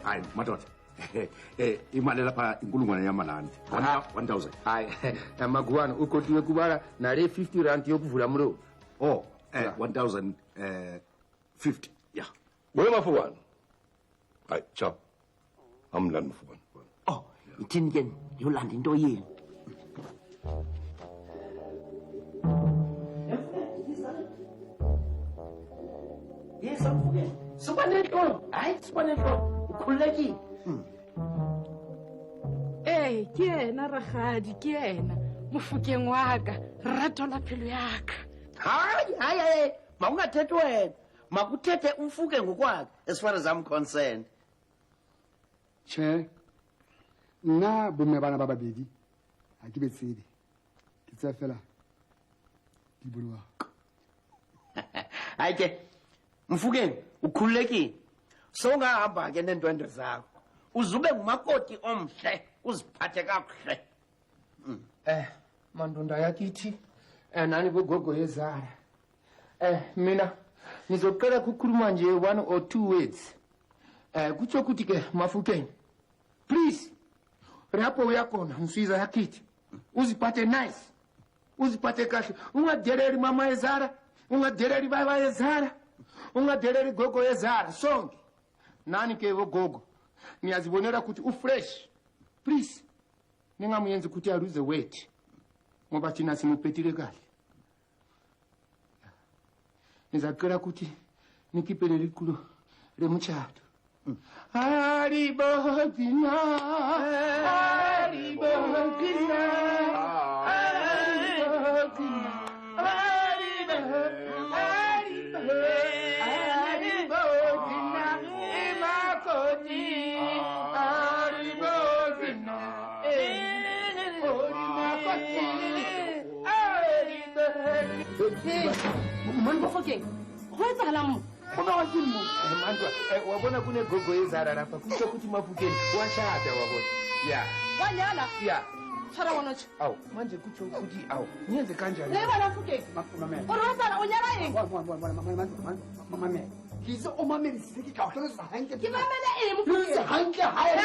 hayi madoda imali lapha inkulungwane yamalandi 1000 hayi amaguwana ukotiwe kubala nale 50 rand yokuvula mulo 1050 yeah wewe mafukwana hayi cha amlandi mafukwana ithini ke yolanda into yini Yesamvuke sibanenhloni hayi sibanenhloni ukhululekile ke yena ragadi ke yena Mofokeng wa ka rrato la phelo ya ka hayi makungathethi wena makuthethe umfuke ngokwakhe as far as I'm concerned che nna bomme bana ba babedi ha ke betsebe ke tsa fela di bulwa hayi ke Mfukeni ukhululekile sowungahamba ke nendwendwe zakho uzube ngumakoti omhle uziphathe kakuhle mandunda yakithi nani bogogo yezara mina ngizoqala ukukhuluma nje 1 or 2 words kutsho ukuthi ke Mafukeni please lapho uyakhona mswiza yakithi uziphathe nice uziphathe kahle ungadeleli mama yezara ungadeleli baba yezara ungadeleli gogo yezara sonke nani ke bogogo niyazibonela ukuthi ufresh please ningamuyenzi ukuthi aluze weight ngoba thina simuphetile kahle nizaqala ukuthi nikipele likhulu lemtshato haribodina haribodina haribodina Mofokeng go etsagala mo go ba wa ke mo mandwa wa bona kune gogo yezara lapha kutsho ukuthi Mafukeni washada wabona ya wanyala ya tshwara ngwanotsho awu manje kutsho ukuthi awu niyenze kanjani le bona Mofokeng ore wa tsala o nyala eng mamame ke itse o mamelisitse ke ka o tlhalosa hantle ke mamele eng Mofokeng hantle hae